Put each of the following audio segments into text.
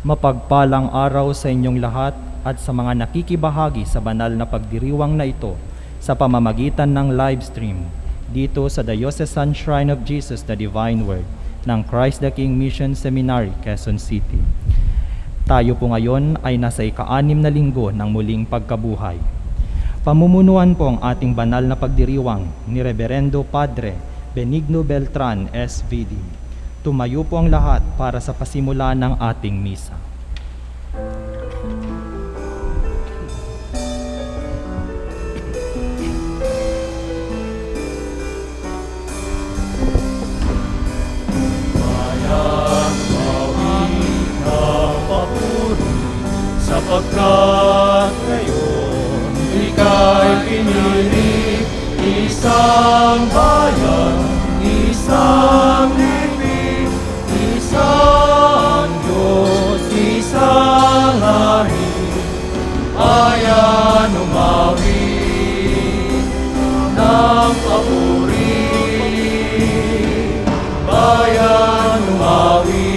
Mapagpalang araw sa inyong lahat at sa mga nakikibahagi sa banal na pagdiriwang na ito sa pamamagitan ng live stream dito sa Diocesan Shrine of Jesus the Divine Word ng Christ the King Mission Seminary, Quezon City. Tayo po ngayon ay nasa ika-6 na linggo ng muling pagkabuhay. Pamumunuan po ang ating banal na pagdiriwang ni Reverendo Padre Benigno Beltran, SVD. Tumayo po ang lahat para sa pasimula ng ating misa. Sapagkat ngayon ika'y pinili, isang bayan, isang lipi, isang Diyos, isang hari, ayan umawi ng papuri, bayan umawi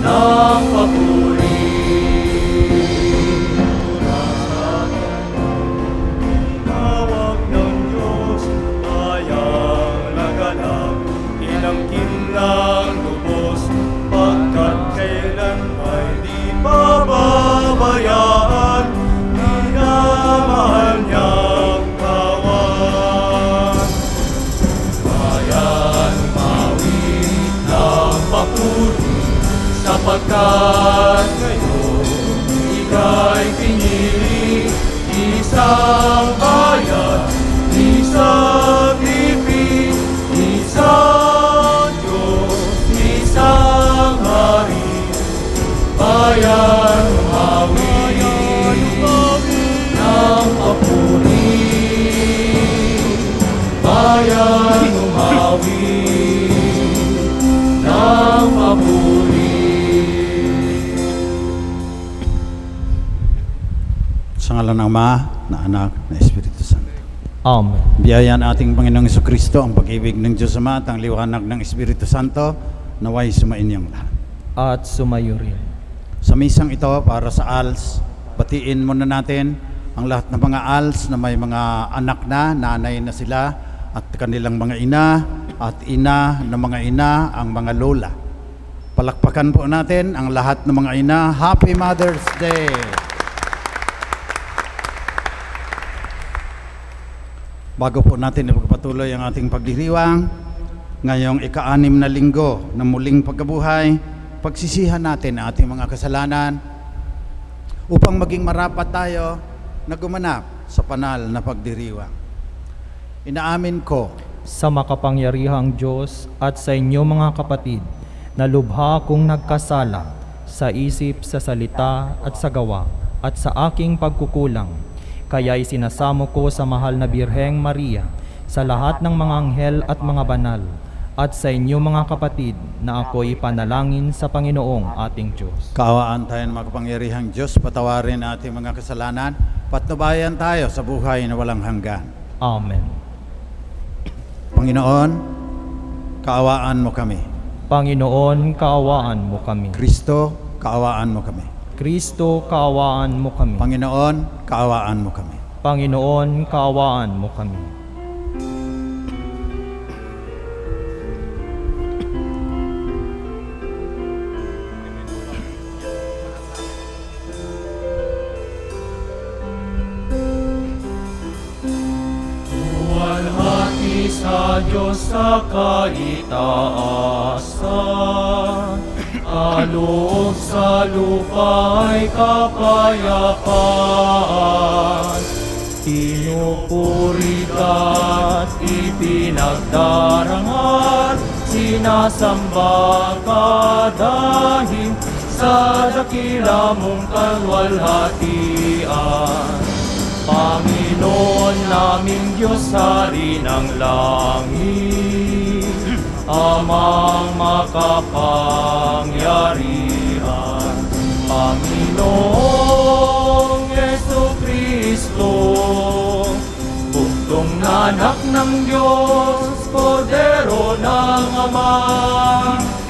ng papuri. Babayaan, minamahal niyang kawan. Bayan umawi ng papuri, sapagkat ngayon ika'y pinili, isang bayan, isang lipi, isang Diyos, isang hari, bayan umawi ng papuri, bayan umawi ng papuri. Sa ngalan ng Ama, na Anak, na Espiritu Santo. Amen. Biyayaan ating Panginoong Jesucristo, ang pag-ibig ng Diyos Ama at ang liwanag ng Espiritu Santo, naway sumainyong lahat. At sumayo rin. Sa misang ito, para sa ALS, batiin muna natin ang lahat ng mga ALS na may mga anak na, nanay na sila, at kanilang mga ina, at ina ng mga ina, ang mga lola. Palakpakan po natin ang lahat ng mga ina. Happy Mother's Day! Bago po natin ipagpatuloy ang ating pagdiriwang, ngayong ika-6 na linggo ng muling pagkabuhay, pagsisihan natin ang ating mga kasalanan upang maging marapat tayo na gumanap sa banal na pagdiriwang. Inaamin ko Sa makapangyarihang Diyos at sa inyo mga kapatid, na lubha kong nagkasala sa isip, sa salita at sa gawa at sa aking pagkukulang. Kaya'y sinasamo ko sa mahal na Birheng Maria, sa lahat ng mga anghel at mga banal, at sa inyo mga kapatid, na ako'y panalangin sa Panginoong ating Diyos. kaawaan tayo ng makapangyarihang Diyos, patawarin ating mga kasalanan, patnubayan tayo sa buhay na walang hanggan. Amen. Panginoon, kaawaan mo kami. Panginoon, kaawaan mo kami. Kristo, kaawaan mo kami. Kristo, kaawaan mo kami. Panginoon, kaawaan mo kami. Panginoon, kaawaan mo kami. Luwalhati sa Diyos sa kaitaasan, aloob sa lupa'y kapayapaan. Pinupuri ka't ipinagdarangal, sinasamba ka dahil sa dakila mong kalwalhatian. Panginoon naming Diyos, Hari ng langit, Amang makapangyarihan, Panginoong Jesucristo, buktong na anak ng Diyos, Kordero ng Ama,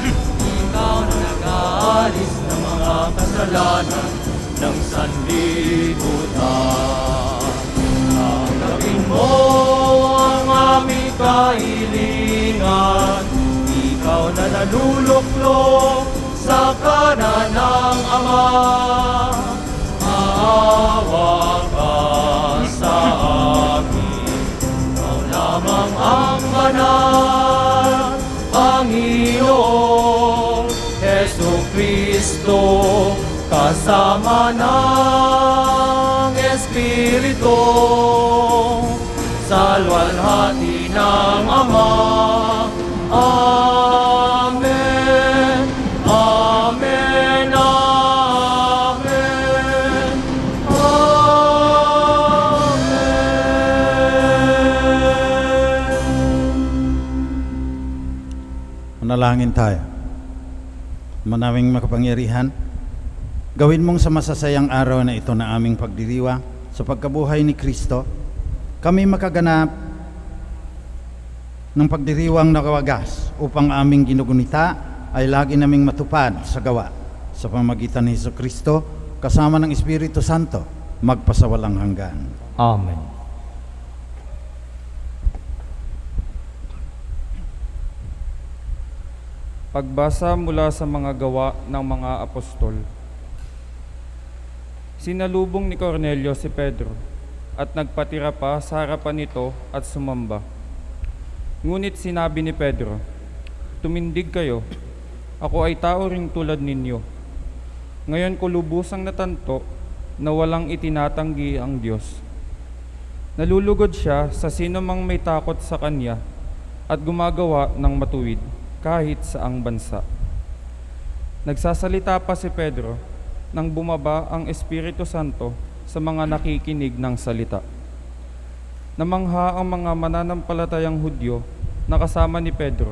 ikaw na nag-aalis kasalanan ng sanlibutan. Tanggapin mo ang aming kahilingan, ikaw na naluluklok sa kanan ng Ama. Maawa ka sa amin, ikaw lamang ang banal, Panginoong Jesucristo, kasama ng Espiritu, sa luwalhati ng Ama. Amen, amen, amen, amen. Manalangin tayo. Manawing makapangyarihan, gawin mong sa masasayang araw na ito na aming pagdiriwang sa pagkabuhay ni Kristo, kami makaganap ng pagdiriwang na kawagas upang aming ginugunita ay lagi naming matupad sa gawa sa pamamagitan ni Jesucristo kasama ng Espiritu Santo magpasawalang hanggan. Amen. Pagbasa mula sa mga gawa ng mga apostol. Sinalubong ni Cornelio si Pedro at nagpatira pa sa harapan nito at sumamba. Ngunit sinabi ni Pedro, "Tumindig kayo, ako ay tao ring tulad ninyo. Ngayon ko lubusang natanto na walang itinatanggi ang Diyos. Nalulugod siya sa sino mang may takot sa Kanya at gumagawa ng matuwid kahit saang bansa." Nagsasalita pa si Pedro nang bumaba ang Espiritu Santo sa mga nakikinig ng salita. Namangha ang mga mananampalatayang Hudyo na kasama ni Pedro,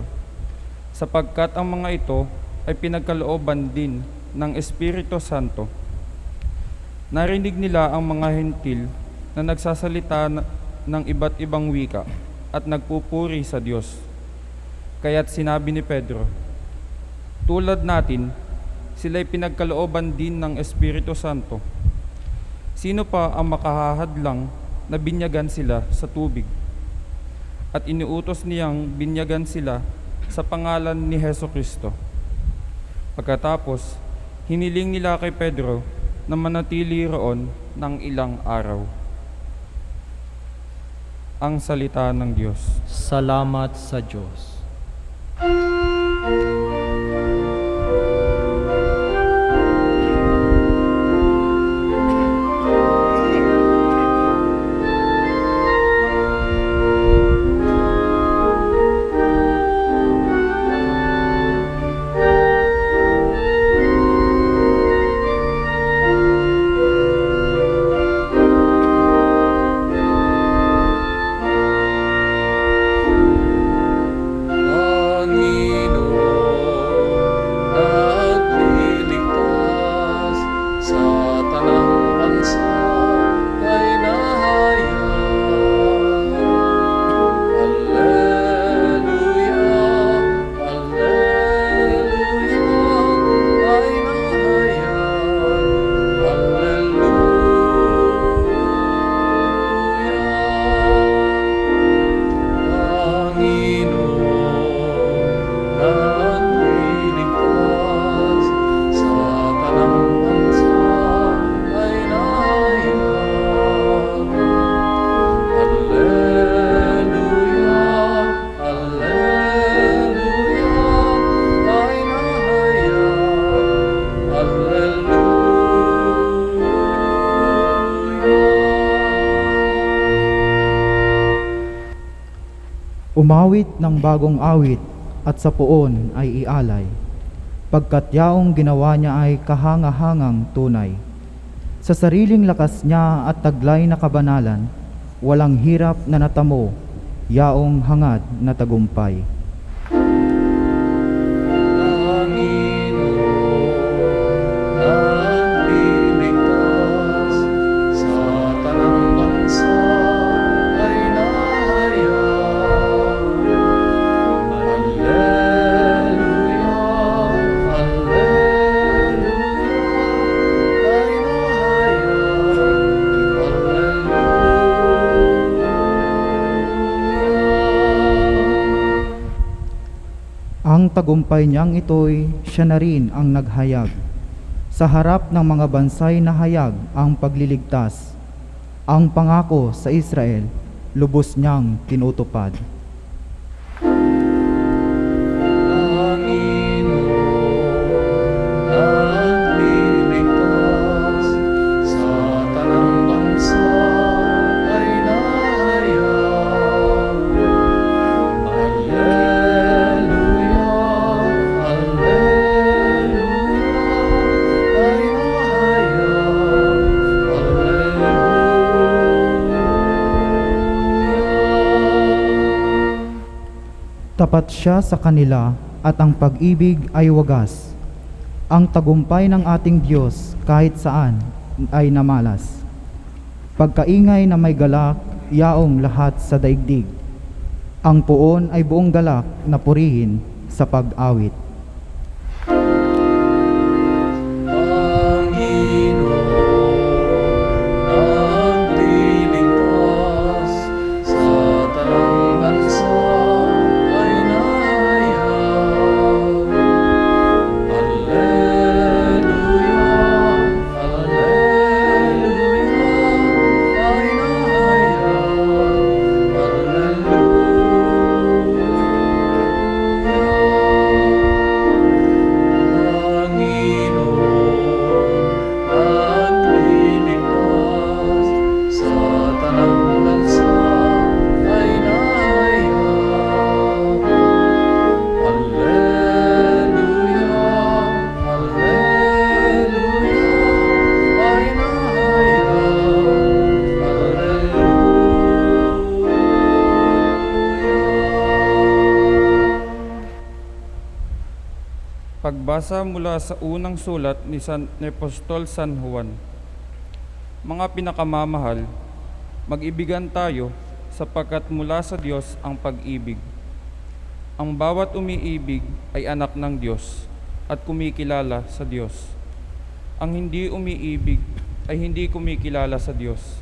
sapagkat ang mga ito ay pinagkalooban din ng Espiritu Santo. Narinig nila ang mga hentil na nagsasalita ng iba't ibang wika at nagpupuri sa Diyos. Kaya't sinabi ni Pedro, "Tulad natin, sila'y pinagkalooban din ng Espiritu Santo. Sino pa ang makahahadlang na binyagan sila sa tubig? At iniutos niyang binyagan sila sa pangalan ni Jesucristo." Pagkatapos, hiniling nila kay Pedro na manatili roon ng ilang araw. Ang salita ng Diyos. Salamat sa Diyos. Umawit ng bagong awit at sa puon ay ialay, pagkat yaong ginawa niya ay kahanga-hangang tunay. Sa sariling lakas niya at taglay na kabanalan, walang hirap na natamo, yaong hangad na tagumpay. tagumpay niyang ito'y siya na rin ang naghayag. Sa harap ng mga bansay na hayag ang pagliligtas. Ang pangako sa Israel, lubos niyang tinutupad. Nagliligtas sa tanang bansa ay nahayag. Alleluia, alleluia, ay nahayag. Alleluia. Tapat siya sa kanila at ang pag-ibig ay wagas. Ang tagumpay ng ating Diyos kahit saan ay namalas. Pagkaingay na may galak, yaong lahat sa daigdig. Ang puon ay buong galak na purihin sa pag-awit. Nagliligtas sa tanang bansa ay nahayag. Alleluia, alleluia, ay nahayag. Alleluia. Panginoon, nagliligtas sa tanang bansa ay nahayag. Alleluia, alleluia, ay nahayag. Alleluia. Pagbasa mula sa unang sulat ni Apostol San Juan. Mga pinakamamahal, mag-ibigan tayo sapagkat mula sa Diyos ang pag-ibig. Ang bawat umiibig ay anak ng Diyos at kumikilala sa Diyos. Ang hindi umiibig ay hindi kumikilala sa Diyos,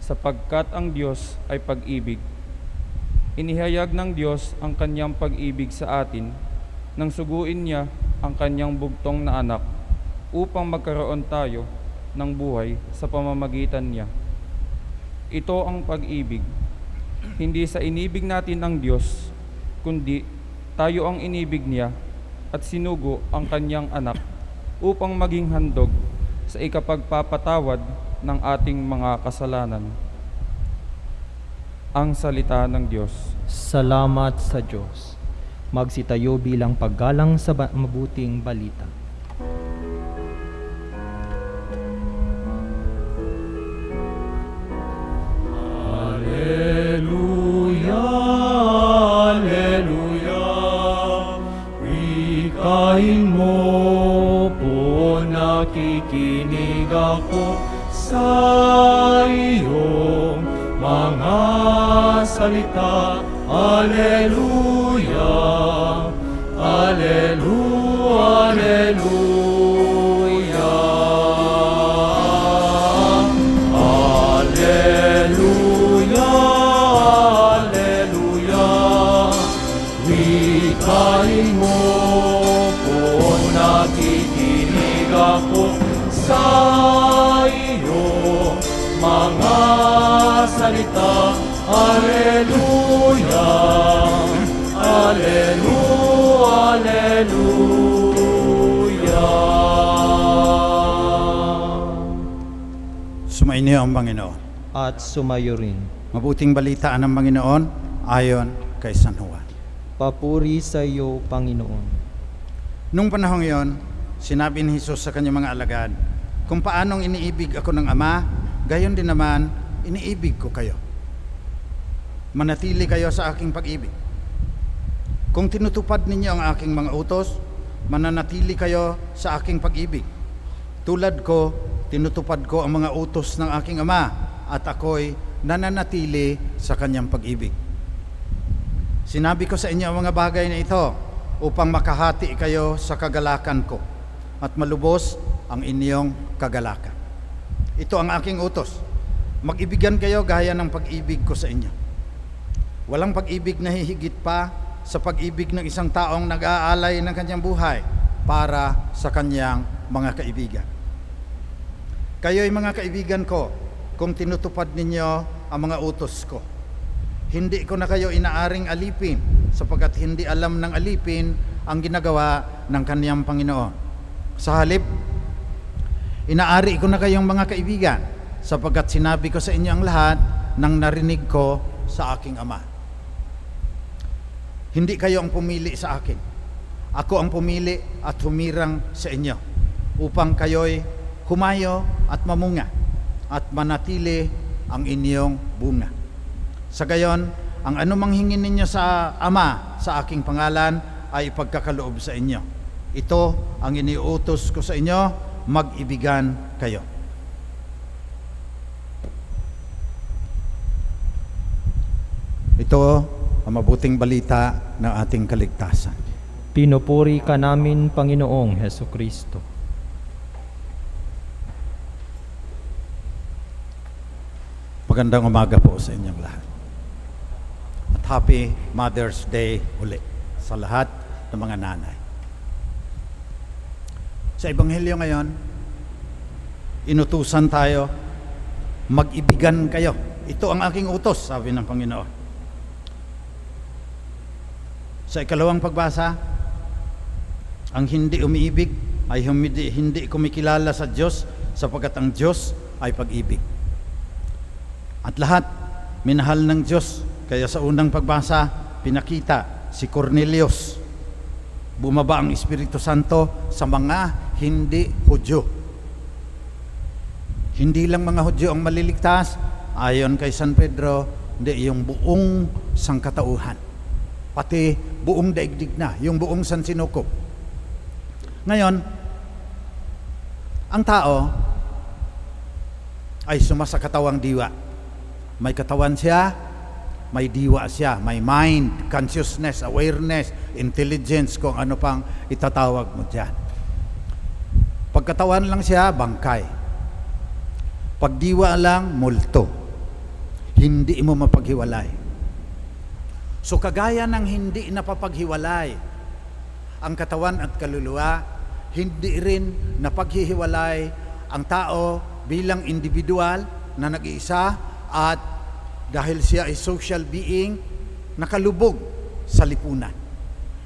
sapagkat ang Diyos ay pag-ibig. Inihayag ng Diyos ang kanyang pag-ibig sa atin nang suguin niya ang kanyang bugtong na anak upang magkaroon tayo ng buhay sa pamamagitan niya. Ito ang pag-ibig. Hindi sa inibig natin ang Diyos, kundi tayo ang inibig niya at sinugo ang kanyang anak upang maging handog sa ikapagpapatawad ng ating mga kasalanan. Ang salita ng Diyos. Salamat sa Diyos. Magsitayo bilang paggalang sa mabuting balita. Alleluia, alleluia, wikain mo po, nakikinig ako sa iyong mga salita. Alleluia, alleluia, alleluia. Alleluia, alleluia, wikain mo po, nakikinig ako sa iyong mga salita. Alleluia, alleluia, alleluia. Sumainyo ang Panginoon. At sumayo rin. Mabuting balitaan ng Panginoon ayon kay San Juan. Papuri sa iyo, Panginoon. Nung panahong iyon, sinabi ni Jesus sa kanyang mga alagad, kung paanong iniibig ako ng Ama, gayon din naman iniibig ko kayo. Manatili kayo sa aking pag-ibig. Kung tinutupad ninyo ang aking mga utos, mananatili kayo sa aking pag-ibig. Tulad ko, tinutupad ko ang mga utos ng aking Ama at ako'y nananatili sa kanyang pag-ibig. Sinabi ko sa inyo ang mga bagay na ito upang makahati kayo sa kagalakan ko at malubos ang inyong kagalakan. Ito ang aking utos. Mag-ibigan kayo gaya ng pag-ibig ko sa inyo. Walang pag-ibig na hihigit pa sa pag-ibig ng isang taong nag-aalay ng kanyang buhay para sa kanyang mga kaibigan. Kayo'y mga kaibigan ko, kung tinutupad ninyo ang mga utos ko. Hindi ko na kayo inaaring alipin, sapagkat hindi alam ng alipin ang ginagawa ng kaniyang Panginoon. Sa halip, inaari ko na kayong mga kaibigan, sapagkat sinabi ko sa inyo ang lahat ng narinig ko sa aking Ama. Hindi kayo ang pumili sa akin. Ako ang pumili at humirang sa inyo, upang kayo'y humayo at mamunga, at manatili ang inyong bunga. Sa gayon, ang anumang hingin ninyo sa Ama sa aking pangalan ay ipagkakaloob sa inyo. Ito ang iniuutos ko sa inyo, mag-ibigan kayo. Ito ang mabuting balita ng ating kaligtasan. Pinupuri ka namin, Panginoong Heso Kristo. Magandang umaga po sa inyong lahat. At Happy Mother's Day uli sa lahat ng mga nanay. Sa Ebanghelyo ngayon, inutusan tayo, mag-ibigan kayo. Ito ang aking utos, sabi ng Panginoon. Sa ikalawang pagbasa, ang hindi umiibig ay hindi kumikilala sa Diyos, sapagkat ang Diyos ay pag-ibig. At lahat minahal ng Diyos, kaya sa unang pagbasa pinakita si Cornelius. Bumaba ang Espiritu Santo sa mga hindi Hudyo. Hindi lang mga Hudyo ang maliligtas, ayon kay San Pedro, hindi, yung buong sangkatauhan, pati buong daigdig na, yung buong sansinukob. Ngayon, ang tao ay sumasakatawang diwa. May katawan siya, may diwa siya, may mind, consciousness, awareness, intelligence, kung ano pang itatawag mo dyan. Pagkatawan lang siya, bangkay. Pagdiwa lang, multo. Hindi mo mapaghiwalay. So kagaya ng hindi napapaghiwalay ang katawan at kaluluwa, hindi rin napaghihiwalay ang tao bilang individual na nag-iisa, at dahil siya ay social being, nakalubog sa lipunan.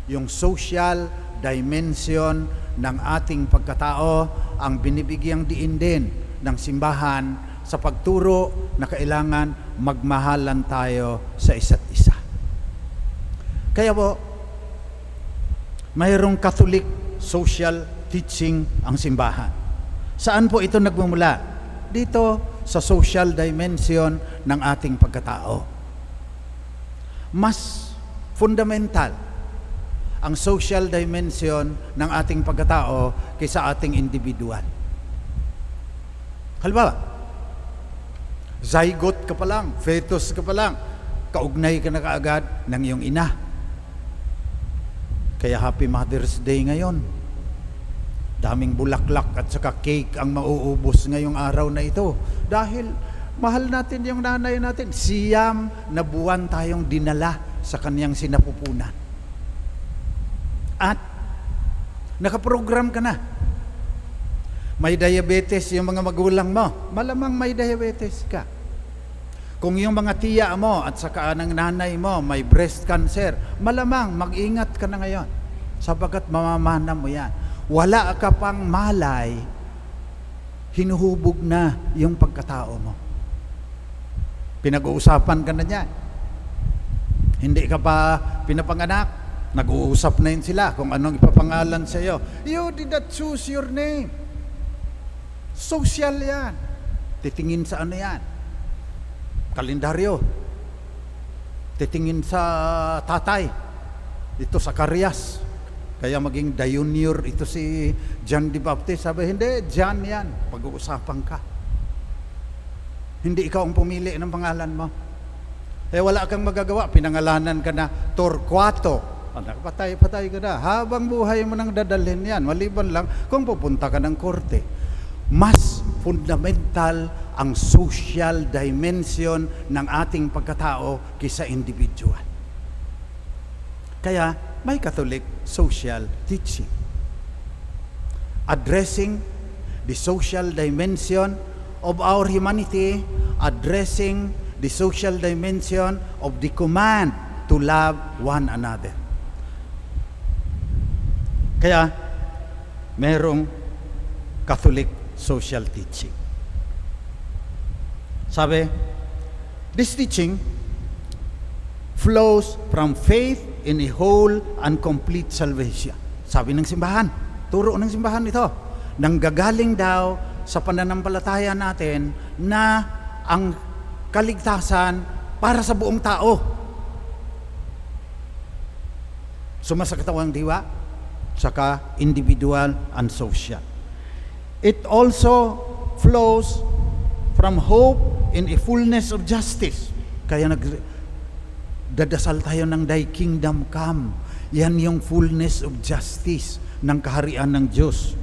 Yung social dimension ng ating pagkatao ang binibigyang diin din ng simbahan sa pagturo na kailangan magmahalan tayo sa isa't isa. Kaya po, mayroong Catholic social teaching ang simbahan. Saan po ito nagmumula? Dito sa social dimension ng ating pagkatao. Mas fundamental ang social dimension ng ating pagkatao kaysa ating individual. Halimbawa, zygote ka pa lang, fetus ka pa lang, kaugnay ka na kaagad ng iyong ina. Kaya Happy Mother's Day ngayon. Daming bulaklak at saka cake ang mauubos ngayong araw na ito. Dahil mahal natin yung nanay natin. Siyam na buwan tayong dinala sa kanyang sinapupunan. At nakaprogram ka na. May diabetes yung mga magulang mo, malamang may diabetes ka. Kung yung mga tiya mo at saka ng nanay mo may breast cancer, malamang mag-ingat ka na ngayon, sapagkat mamamana mo yan. Wala ka pang malay, hinuhubog na yung pagkatao mo. Pinag-uusapan ka na niyan. Hindi ka pa pinapanganak, nag-uusap na yun sila kung anong ipapangalan sa iyo. You did not choose your name. Social yan. Titingin sa ano yan? Kalendaryo. Titingin sa tatay. Ito sa karyas. Kaya maging Junior ito si John the Baptist. Sabi, hindi, John yan. Pag-uusapan ka. Hindi ikaw ang pumili ng pangalan mo. Eh wala kang magagawa. Pinangalanan ka na Torquato. Patay ka na. Habang buhay mo nang dadalhin yan. Maliban lang kung pupunta ka ng korte. Mas fundamental ang social dimension ng ating pagkatao kaysa individual. Kaya may Catholic social teaching. Addressing the social dimension of our humanity, addressing the social dimension of the command to love one another. Kaya, merong Catholic social teaching. Sabi, this teaching flows from faith in a whole and complete salvation. Sabi ng simbahan, turo ng simbahan ito, nanggagaling daw sa pananampalataya natin na ang kaligtasan para sa buong tao. Sumasakatawang diwa, saka individual and social. It also flows from hope in a fullness of justice. Kaya dadasal tayo ng Thy kingdom come. Yan yung fullness of justice ng kaharian ng Diyos.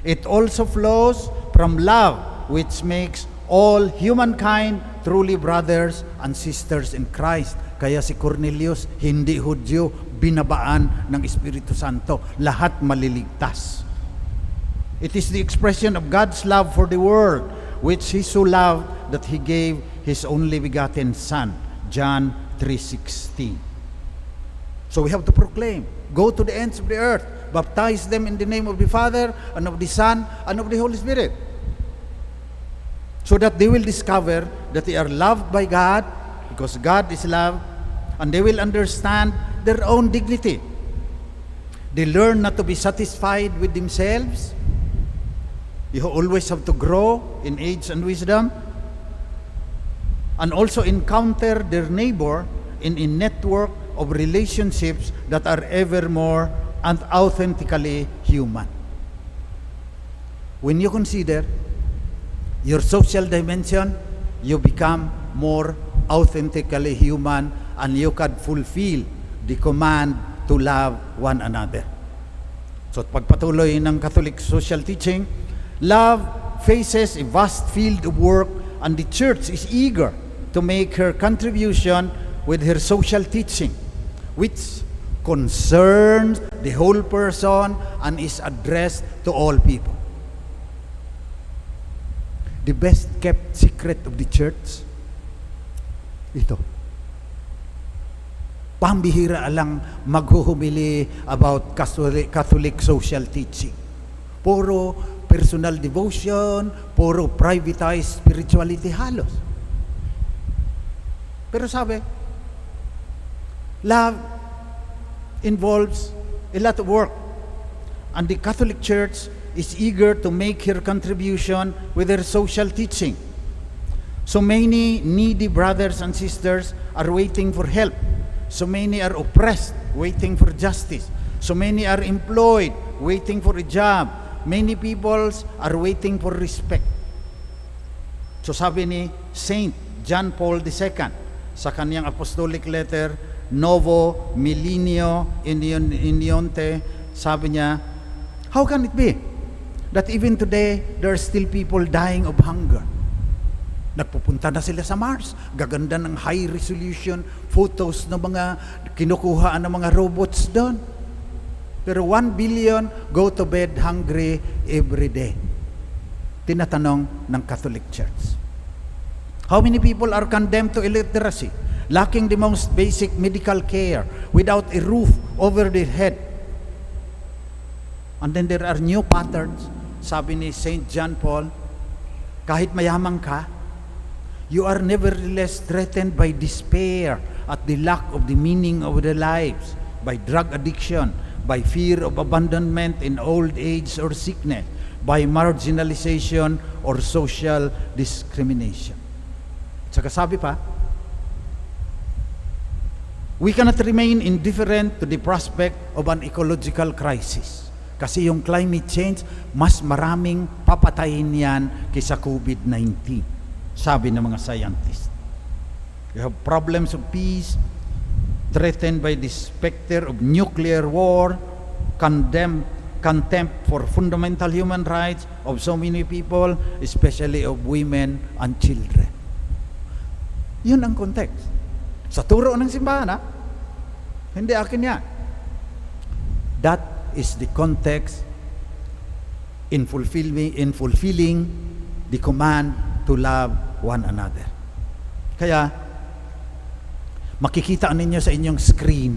It also flows from love, which makes all humankind truly brothers and sisters in Christ. Kaya si Cornelius, hindi Hudyo, binabaan ng Espiritu Santo. Lahat maliligtas. It is the expression of God's love for the world, which He so loved that He gave His only begotten Son. John 3:16. So we have to proclaim, go to the ends of the earth, baptize them in the name of the Father, and of the Son, and of the Holy Spirit, so that they will discover that they are loved by God, because God is love, and they will understand their own dignity. They learn not to be satisfied with themselves. You always have to grow in age and wisdom, and also encounter their neighbor in a network of relationships that are ever more and authentically human. When you consider your social dimension, you become more authentically human, and you can fulfill the command to love one another. So pagpatuloy ng Catholic social teaching, love faces a vast field of work, and the Church is eager to make her contribution with her social teaching, which concerns the whole person and is addressed to all people. The best kept secret of the Church, ito. Pambihira lang maghuhumili about Catholic social teaching. Puro personal devotion, puro privatized spirituality halos. Pero sabi, love involves a lot of work, and the Catholic Church is eager to make her contribution with her social teaching. So many needy brothers and sisters are waiting for help. So many are oppressed, waiting for justice. So many are employed, waiting for a job. Many peoples are waiting for respect. So sabi ni Saint John Paul II sa kanyang apostolic letter, Novo Millennio Inionte, sabi niya, how can it be that even today there are still people dying of hunger? Nagpupunta na sila sa Mars, gaganda ng high resolution photos ng mga kinukuhaan ng mga robots doon. Pero 1 billion go to bed hungry every day. Tinatanong ng Catholic Church. How many people are condemned to illiteracy, lacking the most basic medical care, without a roof over their head? And then there are new patterns. Sabi ni St. John Paul, kahit mayaman ka, you are nevertheless threatened by despair at the lack of the meaning of their lives, by drug addiction, by fear of abandonment in old age or sickness, by marginalization or social discrimination. Saka sabi pa, we cannot remain indifferent to the prospect of an ecological crisis. Kasi yung climate change, mas maraming papatayin yan kaysa COVID-19. Sabi ng mga scientists. We have problems of peace, threatened by the specter of nuclear war, contempt for fundamental human rights of so many people, especially of women and children. Yun ang context. Sa turo ng simbahan, hindi akin yan. that is the context in fulfilling the command to love one another. Kaya, makikita ninyo sa inyong screen,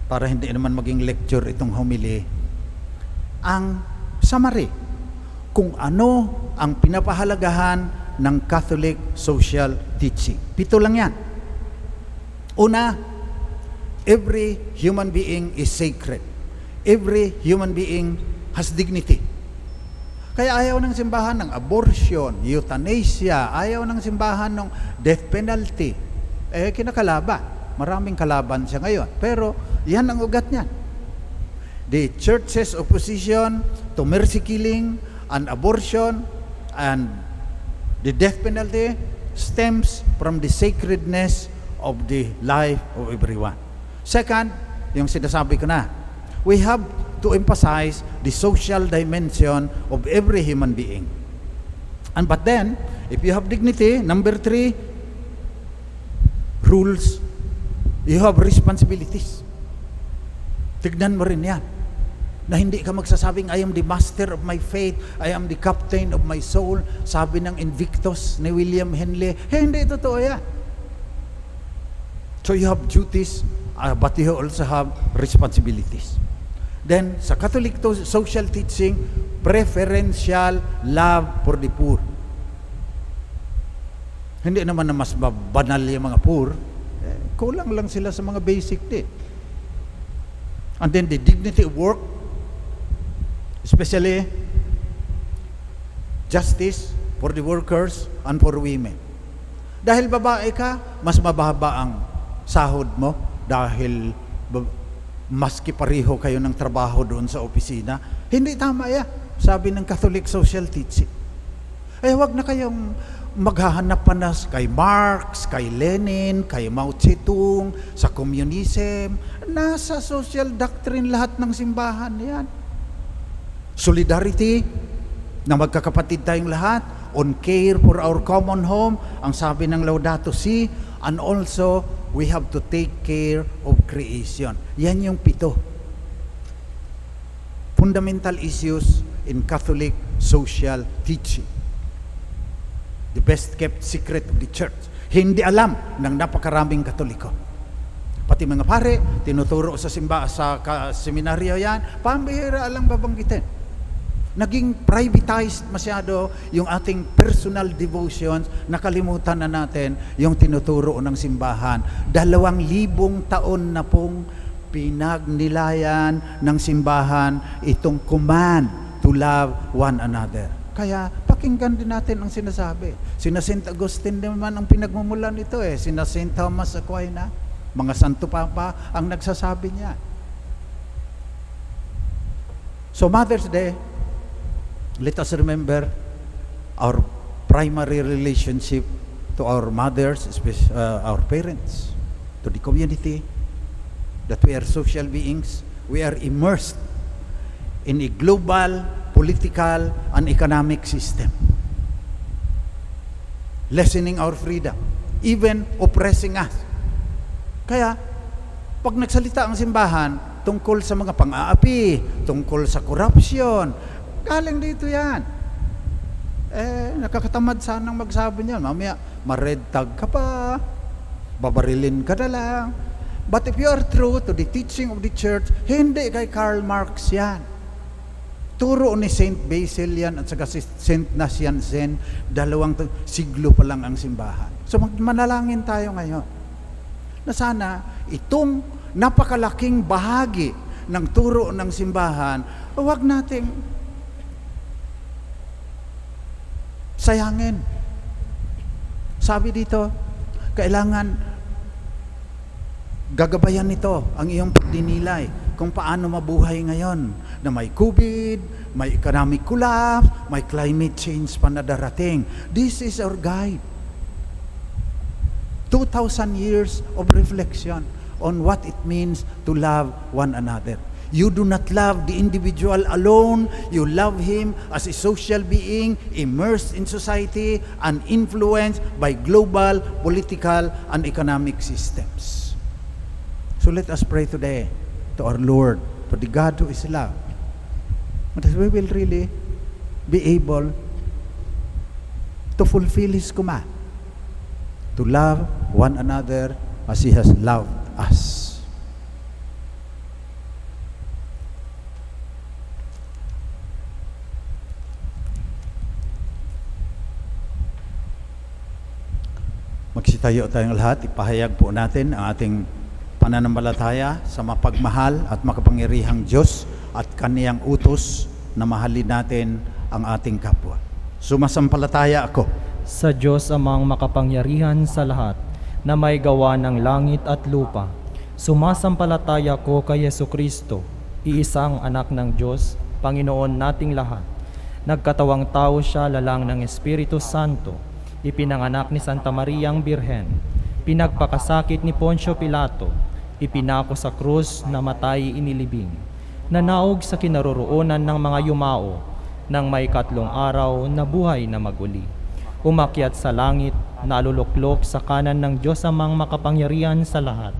para hindi naman maging lecture itong homily, ang summary kung ano ang pinapahalagahan ng Catholic social teaching. 7 lang yan. Una, every human being is sacred. Every human being has dignity. Kaya ayaw ng simbahan ng abortion, euthanasia, ayaw ng simbahan ng death penalty. Kinakalaban. Maraming kalaban siya ngayon. Pero yan ang ugat niyan. The church's opposition to mercy killing and abortion and the death penalty stems from the sacredness of the life of everyone. Second, yung sinasabi ko na, we have to emphasize the social dimension of every human being. But then, if you have dignity, number 3, rules, you have responsibilities. Tignan mo rin yan. Na hindi ka magsasabing, I am the master of my faith, I am the captain of my soul, sabi ng Invictus ni William Henley. Hindi totoo yan. So you have duties, but you also have responsibilities. Then, sa Catholic social teaching, preferential love for the poor. Hindi naman na mas banal yung mga poor, kulang lang sila sa mga basic din. And then the dignity of work, especially justice for the workers and for women. Dahil babae ka, mas mababa ang sahod mo dahil maski pareho kayo ng trabaho doon sa opisina. Hindi tama yan, sabi ng Catholic social teaching. Wag na kayong maghahanap pa na kay Marx, kay Lenin, kay Mao Zedong, sa communism. Nasa social doctrine lahat ng simbahan yan. Solidarity, na magkakapatid tayong lahat, on care for our common home, ang sabi ng Laudato Si, and also, we have to take care of creation. Yan yung 7. Fundamental issues in Catholic social teaching. The best kept secret of the church. Hindi alam ng napakaraming Katoliko. Pati mga pare, tinuturo sa seminaryo yan, pambihira alang babanggitin. Naging privatized masyado yung ating personal devotions, nakalimutan na natin yung tinuturo ng simbahan. 2,000 taon na pong pinagnilayan ng simbahan itong command to love one another. Kaya pakinggan din natin ang sinasabi. Sina St. Augustine naman ang pinagmumulan nito Sina St. Thomas Aquinas, mga Santo Papa ang nagsasabi niya. So Mother's Day, let us remember our primary relationship to our mothers, especially our parents, to the community, that we are social beings. We are immersed in a global, political, and economic system, lessening our freedom, even oppressing us. Kaya, pag nagsalita ang simbahan tungkol sa mga pang-aapi, tungkol sa corruption, galing dito yan. Nakakatamad sanang magsabi niyan. Mamaya, ma-red tag ka pa, babarilin ka na lang. But if you are true to the teaching of the church, hindi kay Karl Marx yan. Turo ni Saint Basil yan at saka si Saint Naciancen, 2 siglo pa lang ang simbahan. So manalangin tayo ngayon na sana itong napakalaking bahagi ng turo ng simbahan, huwag nating sayangin. Sabi dito, kailangan gagabayan nito ang iyong pagdinilay kung paano mabuhay ngayon na may COVID, may economic collapse, may climate change pa na darating. This is our guide. 2,000 years of reflection on what it means to love one another. You do not love the individual alone. You love him as a social being immersed in society and influenced by global, political, and economic systems. So let us pray today to our Lord For the God who is love. But we will really be able to fulfill His command, to love one another as He has loved us. Magsitayo tayong lahat, ipahayag po natin ang ating pananampalataya sa mapagmahal at makapangyarihang Diyos at Kaniyang utos na mahalin natin ang ating kapwa. Sumasampalataya ako Sa Diyos amang makapangyarihan sa lahat, na may gawa ng langit at lupa. Sumasampalataya ko kay Jesucristo, iisang anak ng Diyos, Panginoon nating lahat. Nagkatawang tao siya lalang ng Espiritu Santo, ipinanganak ni Santa Mariang Birhen, pinagpakasakit ni Poncio Pilato, ipinako sa krus, namatay, inilibing, nanaog sa kinaroroonan ng mga yumao, nang may 3 araw na buhay na maguli. Umakyat sa langit, naluluklok sa kanan ng Diyos amang makapangyarihan sa lahat.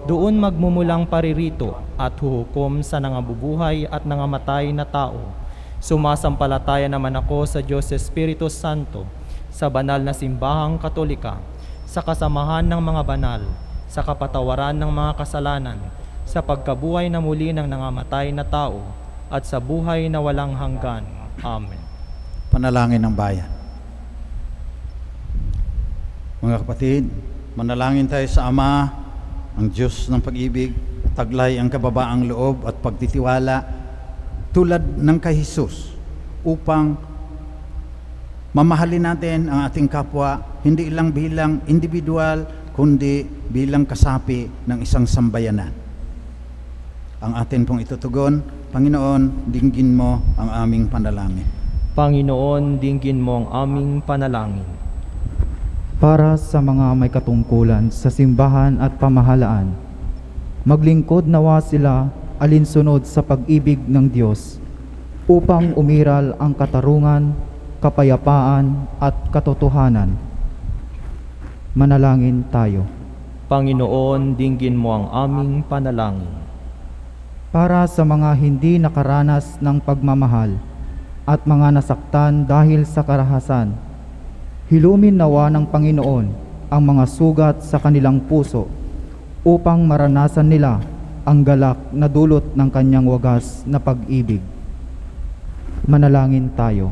Doon magmumulang paririto at huhukom sa nangabubuhay at nangamatay na tao. Sumasampalataya naman ako sa Diyos Espiritu Santo, sa banal na simbahang katolika, sa kasamahan ng mga banal, sa kapatawaran ng mga kasalanan, sa pagkabuhay na muli ng nangamatay na tao, at sa buhay na walang hanggan. Amen. panalangin ng bayan. Mga kapatid, manalangin tayo sa Ama, ang Diyos ng pag-ibig, taglay ang kababaang loob at pagtitiwala tulad ng kay Jesus upang mamahalin natin ang ating kapwa hindi lang bilang individual kundi bilang kasapi ng isang sambayanan. Ang atin pong itutugon, Panginoon, dinggin mo ang aming panalangin. Panginoon, dinggin mo ang aming panalangin. Para sa mga may katungkulan sa simbahan at pamahalaan, maglingkod nawa sila alinsunod sa pag-ibig ng Diyos upang umiral ang katarungan, kapayapaan at katotohanan. Manalangin tayo. Panginoon, dinggin mo ang aming panalangin. Para sa mga hindi nakaranas ng pagmamahal at mga nasaktan dahil sa karahasan, hilumin nawa ng Panginoon ang mga sugat sa kanilang puso upang maranasan nila ang galak na dulot ng kanyang wagas na pag-ibig. Manalangin tayo.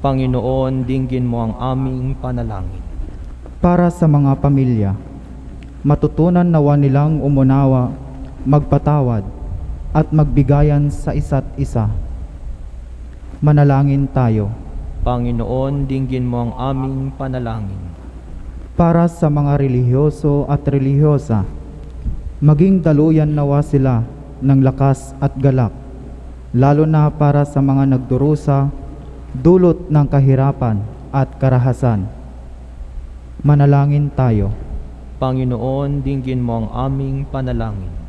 Panginoon, dinggin mo ang aming panalangin. Para sa mga pamilya, matutunan nawa nilang umunawa, magpatawad, at magbigayan sa isa't isa. Manalangin tayo. Panginoon, dinggin mo ang aming panalangin. Para sa mga relihiyoso at relihiyosa, maging daluyan nawa sila ng lakas at galak, lalo na para sa mga nagdurusa, dulot ng kahirapan at karahasan. Manalangin tayo. Panginoon, dinggin mo ang aming panalangin.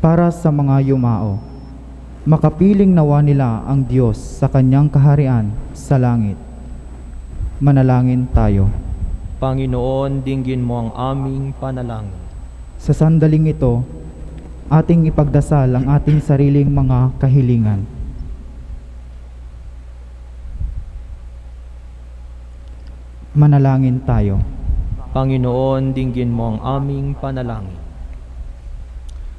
Para sa mga yumao, makapiling nawa nila ang Diyos sa kanyang kaharian sa langit. Manalangin tayo. Panginoon, dinggin mo ang aming panalangin. Sa sandaling ito, ating ipagdasal ang ating sariling mga kahilingan. Manalangin tayo. Panginoon, dinggin mo ang aming panalangin.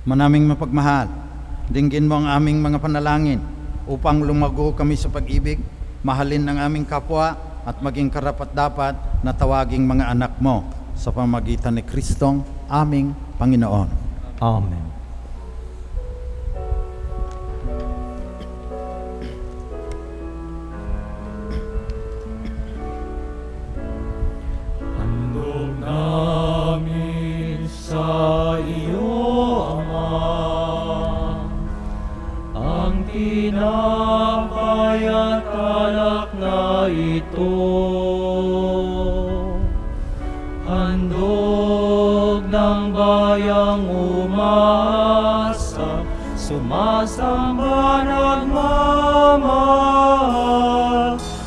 Manaming mapagmahal, dinggin mo ang aming mga panalangin upang lumago kami sa pag-ibig, mahalin ng aming kapwa at maging karapat-dapat na tawaging mga anak mo sa pamamagitan ni Kristong aming Panginoon. Amen. Handog namin sa iyo, Ama, ang tinapay at alak na ito. Handog ng bayang umasa, sumasamba nagmamahal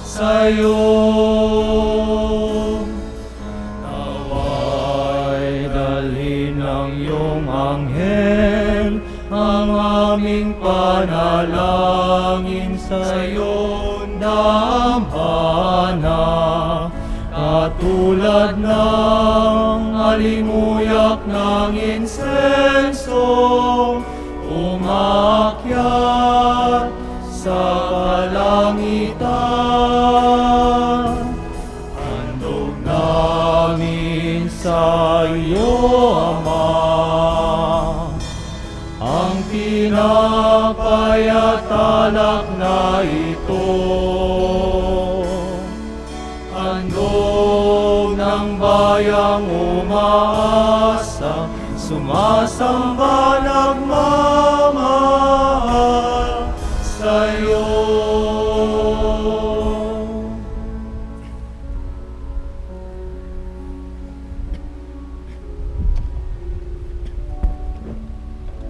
sa'yo. Nawa'y dalhin ng iyong anghel ang aming panalangin sa iyong dambana. Katulad ng alimuyak ng insenso, umakyat sa kalangitan. Handog namin sa iyo, Ama, ang tinapay at alak na ito. Handog ng bayang umaasa, sumasamba nagmamahal sa iyo.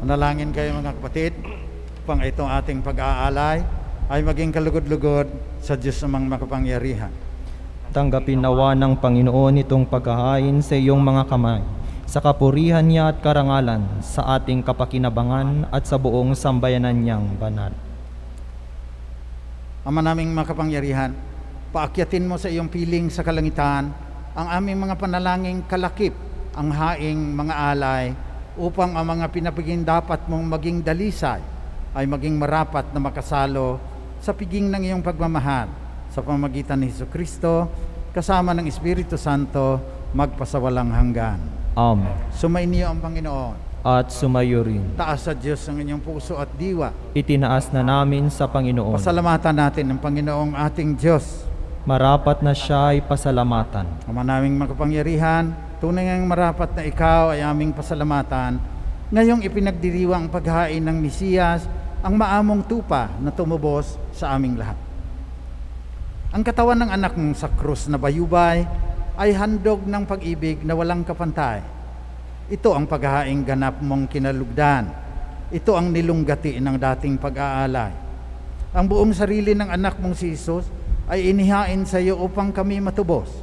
Manalangin kayo mga kapatid, upang itong ating pag-aalay ay maging kalugod-lugod sa Diyos namang makapangyarihan. Tanggapin nawa ng Panginoon itong paghahain sa iyong mga kamay, sa kapurihan niya at karangalan, sa ating kapakinabangan at sa buong sambayanan niyang banal. Ama naming makapangyarihan, paakyatin mo sa iyong piling sa kalangitan ang aming mga panalangin kalakip, ang haing mga alay, upang ang mga pinapiging dapat mong maging dalisay ay maging marapat na makasalo sa piging ng iyong pagmamahal sa pamamagitan ni Jesucristo kasama ng Espiritu Santo magpasawalang hanggan. Amen. Sumainyo ang Panginoon. At sumayo rin. Taas sa Diyos ang inyong puso at diwa. Itinaas na namin sa Panginoon. Pasalamatan natin ang Panginoong ating Diyos. Marapat na siya ay pasalamatan. Ama naming makapangyarihan, tunay ngang marapat na ikaw ay aming pasalamatan. Ngayong ipinagdiriwang ang paghain ng Mesiyas, ang maamong tupa na tumubos sa aming lahat. Ang katawan ng anak mong sa krus na bayubay ay handog ng pag-ibig na walang kapantay. Ito ang paghahaing ganap mong kinalugdan. Ito ang nilunggati ng dating pag-aalay. Ang buong sarili ng anak mong si Jesus ay inihain sa iyo upang kami matubos.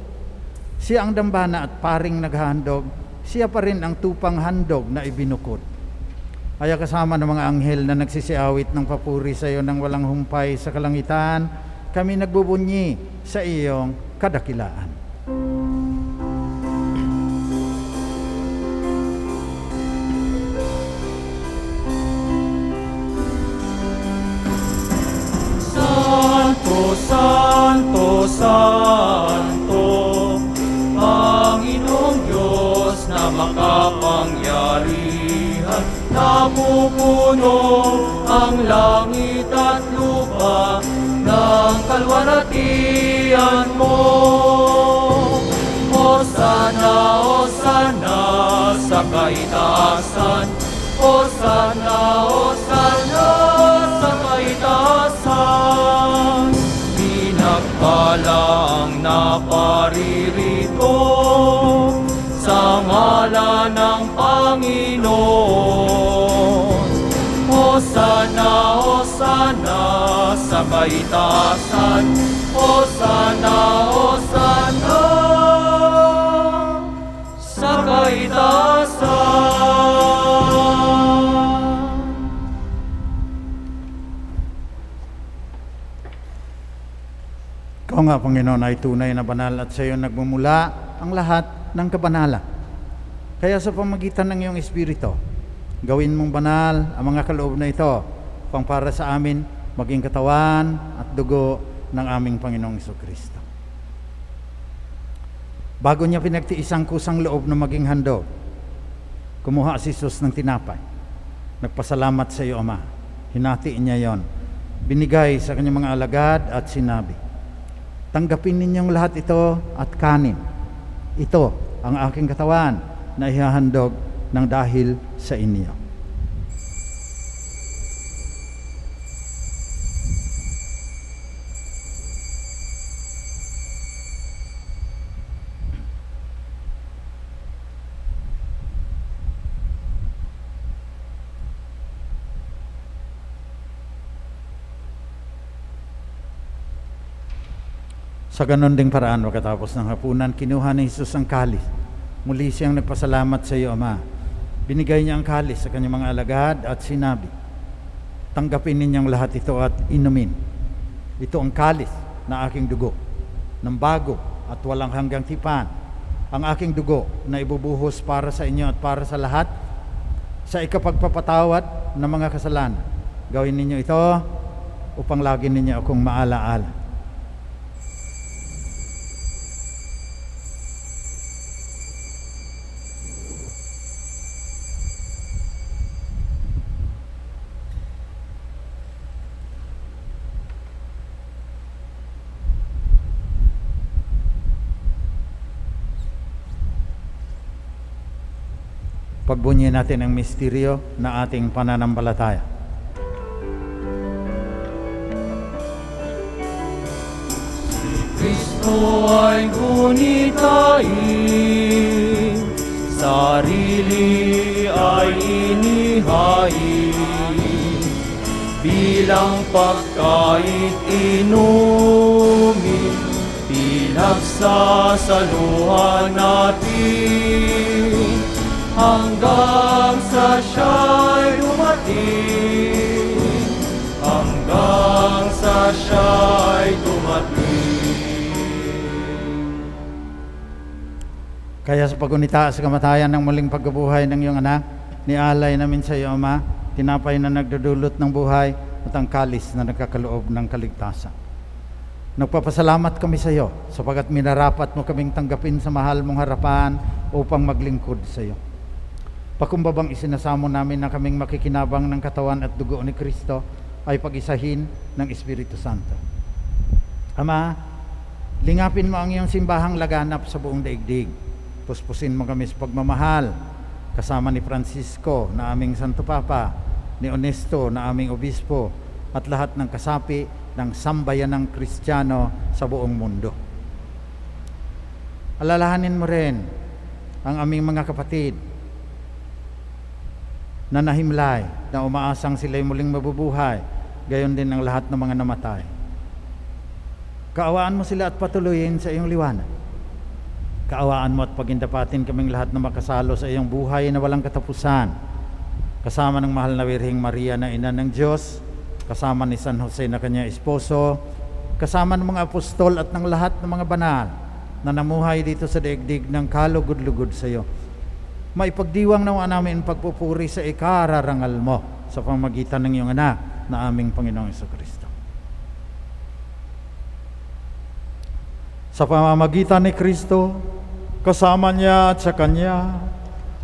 Siya ang dambana at paring naghahandog, siya pa rin ang tupang handog na ibinukod. Kaya kasama ng mga anghel na nagsisiawit ng papuri sa iyo ng walang humpay sa kalangitan, kami nagbubunyi sa iyong kadakilaan. Santo, Santo, Santo, Panginoong Diyos na makapangyarihan, napupuno ang langit at lupa ng kalwalhatian mo. Hosana, Hosana sa kaitaasan, Hosana, Hosana sa kaitaasan. Pinagpala ang naparirito sa ngalan ng Panginoon. Hosana, Hosana sa kaitaasan, Hosana, Hosana sa kaitaasan. Ikaw nga, Panginoon, ay tunay na banal at sa iyo nagmumula ang lahat ng kabanalan. Kaya sa pamagitan ng iyong Espiritu, gawin mong banal ang mga kaloob na ito, upang para sa amin maging katawan at dugo ng aming Panginoong Jesucristo. Bago niya pinagtiis ang kusang loob na maging handog, kumuha si Jesus ng tinapay. Nagpasalamat sa iyo, Ama. Hinati niya yon. Binigay sa kanyang mga alagad at sinabi, tanggapin ninyong lahat ito at kanin. Ito ang aking katawan na ihahandog ng dahil sa inyo. Sa ganon ding paraan, pagkatapos ng hapunan, kinuha ni Jesus ang kalis. Muli siyang nagpasalamat sa iyo, Ama. Binigay niya ang kalis sa kanyang mga alagad at sinabi, tanggapin ninyong lahat ito at inumin. Ito ang kalis na aking dugo, ng bago at walang hanggang tipan. Ang aking dugo na ibubuhos para sa inyo at para sa lahat sa ikapagpapatawad ng mga kasalanan. Gawin ninyo ito upang lagi ninyo akong maalaala. Pagbunyi natin ang misteryo na ating pananampalataya. Kristo ay gunitain, sarili ay inihain, bilang pagkain inumin, pinagsasaluhan natin, hanggang sa siya'y dumating, hanggang sa siya'y dumating. Kaya sa pagunita sa kamatayan ng muling pagkabuhay ng iyong anak, nialay namin sa iyo, Ama, tinapay na nagdudulot ng buhay at ang kalis na nagkakaloob ng kaligtasan. Nagpapasalamat kami sa iyo sapagat minarapat mo kaming tanggapin sa mahal mong harapan upang maglingkod sa iyo. Pakumbabang isinasamo namin na kaming makikinabang ng katawan at dugo ni Kristo ay pag-isahin ng Espiritu Santo. Ama, lingapin mo ang iyong simbahang laganap sa buong daigdig. Puspusin mo kami sa pagmamahal, kasama ni Francisco na aming Santo Papa, ni Onesto na aming Obispo, at lahat ng kasapi ng sambayanang Kristiyano sa buong mundo. Alalahanin mo rin ang aming mga kapatid na nahimlay, na umaasang sila'y muling mabubuhay, gayon din ang lahat ng mga namatay. Kaawaan mo sila at patuloyin sa iyong liwanag. Kaawaan mo at pagindapatin kaming lahat na makasalo sa iyong buhay na walang katapusan, kasama ng mahal na Birheng Maria na ina ng Diyos, kasama ni San Jose na kanyang esposo, kasama ng mga apostol at ng lahat ng mga banal na namuhay dito sa daigdig ng kalugod-lugod sa iyo. Maipagdiwang nawa namin pagpupuri sa ikararangal mo sa pamagitan ng iyong anak na aming Panginoong Jesucristo. Sa pamamagitan ni Kristo, kasama niya at sa Kanya,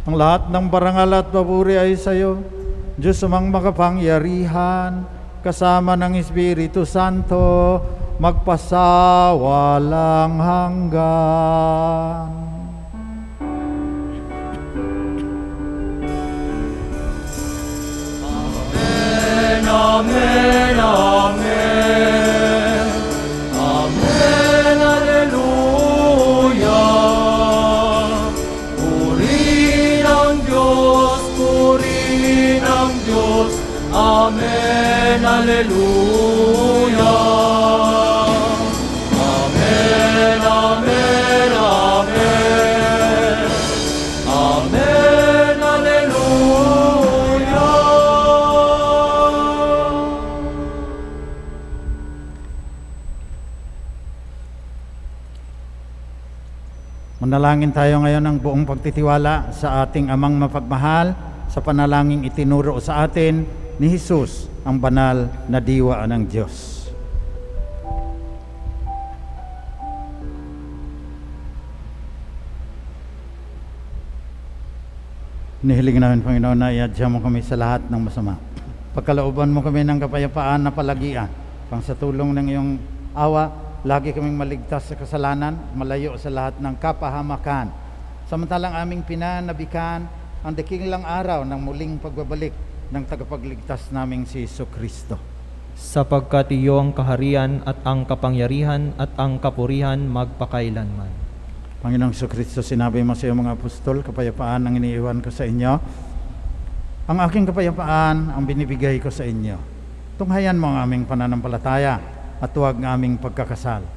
ang lahat ng parangal at papuri ay sa iyo, Diyos amang makapangyarihan, kasama ng Espiritu Santo, magpasawalang hanggan. Amen, amen, amen, alleluia. Purihin ang Diyos, amen, alleluia. Amen, amen, amen, amen, alleluia. Manalangin tayo ngayon ng buong pagtitiwala sa ating Amang mapagmahal sa panalangin itinuro sa atin ni Jesus, ang banal na diwa ng Diyos. Nihiling namin, Panginoon, na iadya mo kami sa lahat ng masama. Pagkalooban mo kami ng kapayapaan na palagian, pang sa tulong ng iyong awa, lagi kaming maligtas sa kasalanan, malayo sa lahat ng kapahamakan. Samantalang aming pinanabikan ang dakilang araw ng muling pagbabalik ng tagapagligtas naming si Jesucristo. Sapagkat iyo ang kaharian at ang kapangyarihan at ang kapurihan magpakailanman. Panginoong Jesucristo, sinabi mo sa iyong mga apostol, kapayapaan ang iniiwan ko sa inyo. Ang aking kapayapaan ang binibigay ko sa inyo. Tunghayan mo ang aming pananampalataya at huwag ng aming pagkakasal.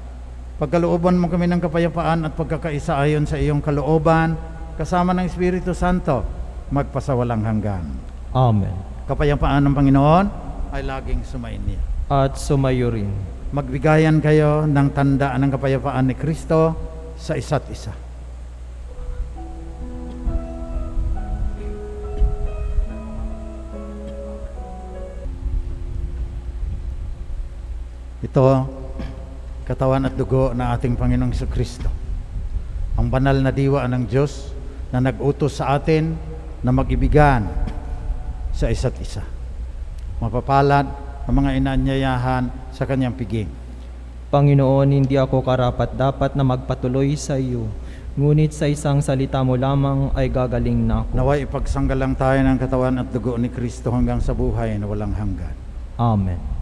Pagkalooban mo kami ng kapayapaan at pagkakaisa ayon sa iyong kalooban, kasama ng Espiritu Santo, magpasawalang hanggan. Amen. Kapayapaan ng Panginoon, ay laging sumainyo. at sumayo rin. Magbigayan kayo ng tanda ng kapayapaan ni Kristo sa isa't isa. Ito, katawan at dugo ng ating Panginoong Jesucristo. Ang banal na diwa ng Diyos na nag-utos sa atin na mag-ibigan sa isa't isa. Mapapalad ang mga inaanyayahan sa kanyang piging. Panginoon, hindi ako karapat-dapat na magpatuloy sa iyo, ngunit sa isang salita mo lamang ay gagaling na ako. Naway ipagsanggalang tayo ng katawan at dugo ni Kristo hanggang sa buhay na walang hanggan. Amen.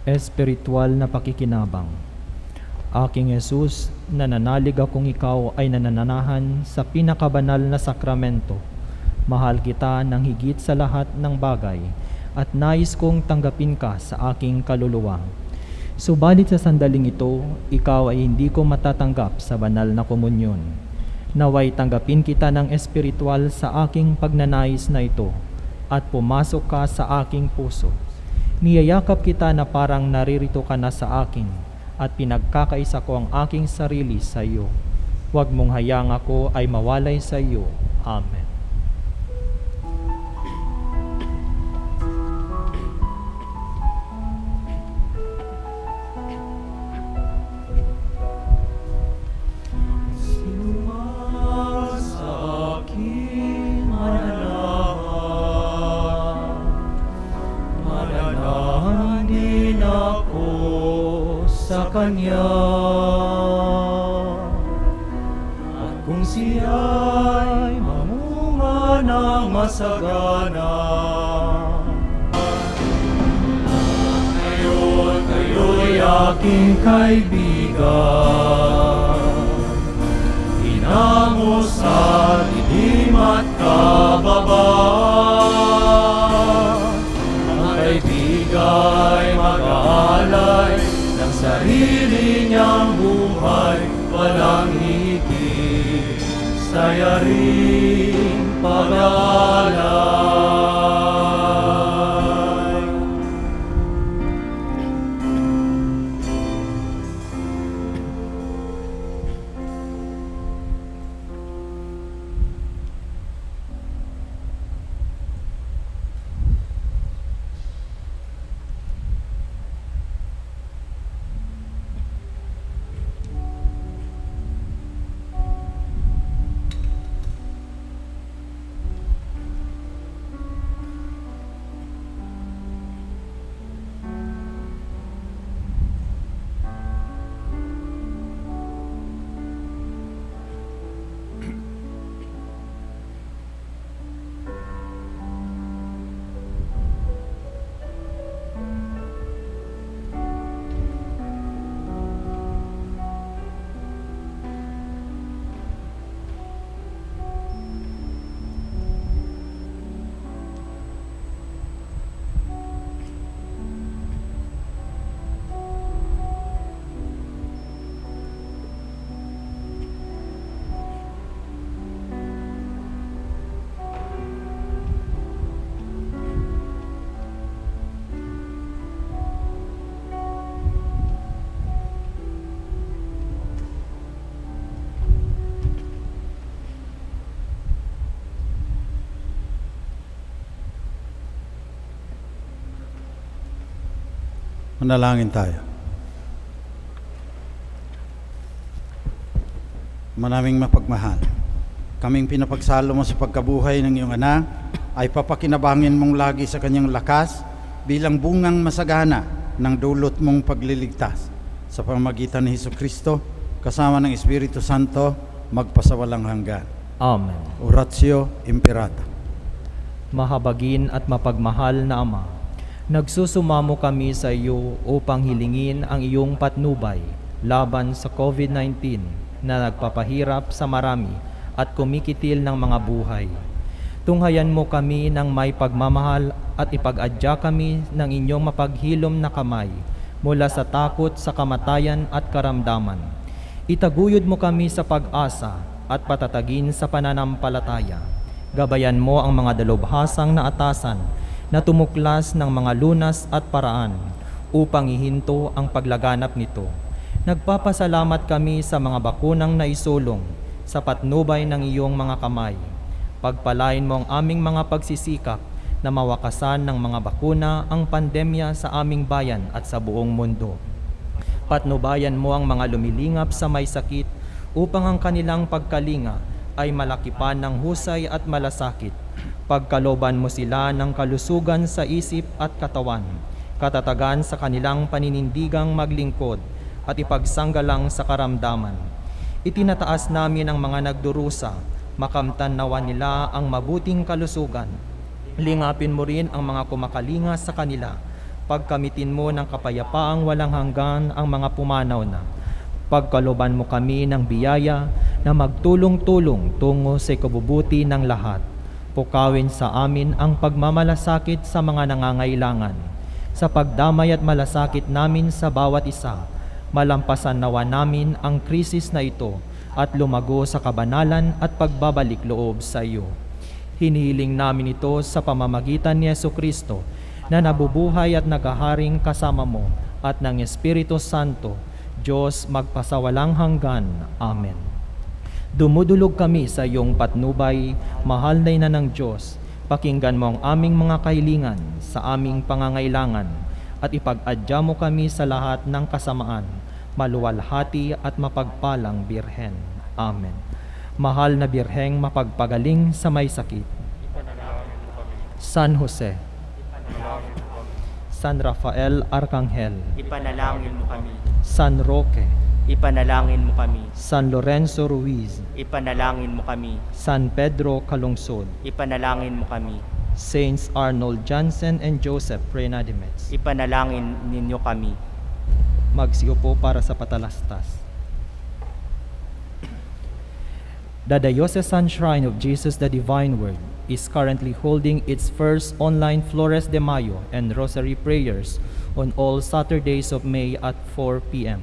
Espiritual na pakikinabang. Aking Jesus, nananalig akong ikaw ay nananahan sa pinakabanal na sakramento. Mahal kita ng higit sa lahat ng bagay at nais kong tanggapin ka sa aking kaluluwa. Subalit sa sandaling ito, ikaw ay hindi ko matatanggap sa banal na komunyon. Naway tanggapin kita ng espiritual sa aking pagnanais na ito at pumasok ka sa aking puso. Niyayakap kita na parang naririto ka na sa akin at pinagkakaisa ko ang aking sarili sa iyo. Huwag mong hayang ako ay mawalay sa iyo. Amen. Sa Kanya, at kung siya'y mamunga ng masagana, ngayon kayo'y aking kaibigan, hinamo sa dilim at kababaan, ang kaibiga'y mag-aalay sarili niyang buhay, walang higit sa yaring pag-aalay. Manalangin tayo. Manaming mapagmahal, kaming pinapagsalo mo sa pagkabuhay ng iyong anak, ay papakinabangin mong lagi sa kanyang lakas bilang bungang masagana ng dulot mong pagliligtas sa pamamagitan ni Jesucristo kasama ng Espiritu Santo magpasawalang hanggan. Amen. Oratio Imperata. Mahabagin at mapagmahal na Ama, nagsusumamo kami sa iyo upang hilingin ang iyong patnubay laban sa COVID-19 na nagpapahirap sa marami at kumikitil ng mga buhay. Tunghayan mo kami ng may pagmamahal at ipag-adya kami ng inyong mapaghilom na kamay mula sa takot sa kamatayan at karamdaman. Itaguyod mo kami sa pag-asa at patatagin sa pananampalataya. Gabayan mo ang mga dalubhasang na atasan na tumuklas ng mga lunas at paraan upang ihinto ang paglaganap nito. Nagpapasalamat kami sa mga bakunang naisulong sa patnubay ng iyong mga kamay. Pagpalain mo ang aming mga pagsisikap na mawakasan ng mga bakuna ang pandemya sa aming bayan at sa buong mundo. Patnubayan mo ang mga lumilingap sa may sakit upang ang kanilang pagkalinga ay malakipan ng husay at malasakit. Pagkaloban mo sila ng kalusugan sa isip at katawan, katatagan sa kanilang paninindigang maglingkod at ipagsanggalang sa karamdaman. Itinataas namin ang mga nagdurusa, makamtan nawa nila ang mabuting kalusugan. Lingapin mo rin ang mga kumakalinga sa kanila. Pagkamitin mo ng kapayapaang walang hanggan ang mga pumanaw na. Pagkaloban mo kami ng biyaya na magtulong-tulong tungo sa ikabubuti ng lahat. Pukawin sa amin ang pagmamalasakit sa mga nangangailangan. Sa pagdamay at malasakit namin sa bawat isa, malampasan nawa namin ang krisis na ito at lumago sa kabanalan at pagbabalik loob sa iyo. Hinihiling namin ito sa pamamagitan ni Jesucristo na nabubuhay at naghaharing kasama mo at ng Espiritu Santo, Diyos magpasawalang hanggan. Amen. Dumudulog kami sa iyong patnubay, mahal na ina ng Diyos. Pakinggan mo ang aming mga kahilingan sa aming pangangailangan at ipag-adya mo kami sa lahat ng kasamaan, maluwalhati at mapagpalang Birhen. Amen. Mahal na Birheng mapagpagaling sa may sakit. San Jose, San Rafael Arcangel, Ipanalangin mo kami. San Roque, Ipanalangin mo kami. San Lorenzo Ruiz, Ipanalangin mo kami. San Pedro Calungsod, Ipanalangin mo kami. Saints Arnold Jansen and Joseph Reynadimetz. Ipanalangin ninyo kami. Magsiupo para sa patalastas. The Diocesan Shrine of Jesus the Divine Word is currently holding its first online Flores de Mayo and Rosary prayers on all Saturdays of May at 4 p.m.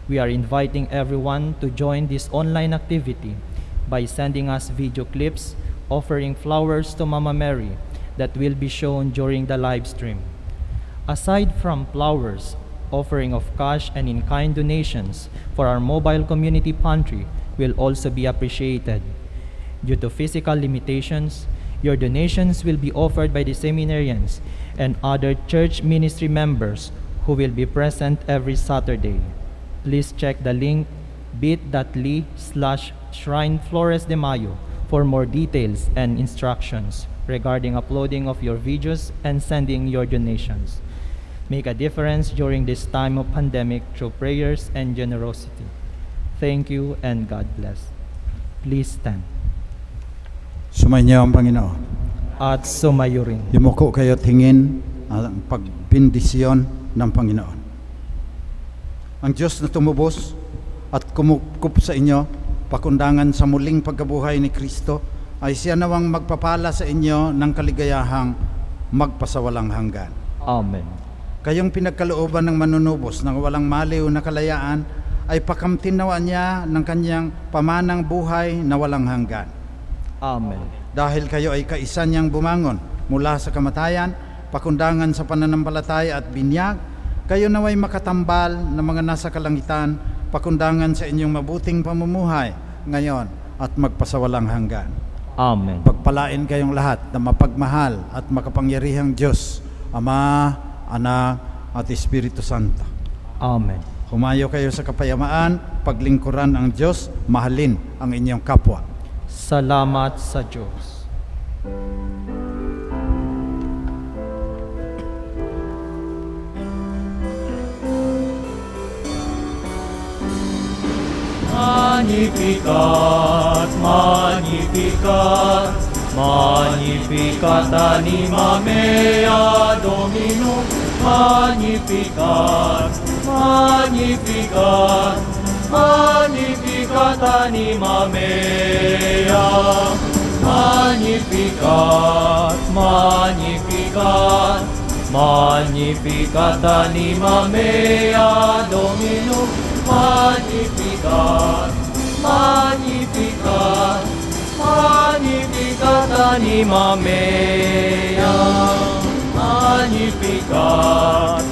We are inviting everyone to join this online activity by sending us video clips offering flowers to Mama Mary that will be shown during the live stream. Aside from flowers, offering of cash and in-kind donations for our mobile community pantry will also be appreciated. Due to physical limitations, your donations will be offered by the seminarians and other church ministry members who will be present every Saturday. Please check the link bit.ly/Shrine Flores de Mayo for more details and instructions regarding uploading of your videos and sending your donations. Make a difference during this time of pandemic through prayers and generosity. Thank you and God bless. Please stand. Sumainyo ang Panginoon. At sumayo rin. Yumuko kayo at hingin ang pagbindisyon ng Panginoon. Ang Diyos na tumubos at kumukup sa inyo, pakundangan sa muling pagkabuhay ni Kristo, ay siya nawang magpapala sa inyo ng kaligayahang magpasawalang hanggan. Amen. Kayong pinagkalooban ng manunubos ng walang maliw na kalayaan, ay pakamtinawa niya ng kanyang pamanang buhay na walang hanggan. Amen. Dahil kayo ay kaisa niyang bumangon mula sa kamatayan, pakundangan sa pananampalataya at binyag, kayo naway makatambal na mga nasa kalangitan, pakundangan sa inyong mabuting pamumuhay ngayon at magpasawalang hanggan. Amen. Pagpalain kayong lahat na mapagmahal at makapangyarihang Diyos, Ama, Anak at Espiritu Santo. Amen. Humayo kayo sa kapayamaan, paglingkuran ang Diyos, mahalin ang inyong kapwa. Salamat sa Diyos. At Magnificat, Magnificat, Magnificat anima mea Dominum, Magnificat, Magnificat, Magnificat anima mea. Magnificat, Magnificat, Magnificat anima mea Dominum, Magnificat, Magnificat, Magnificat anima mea, Magnificat,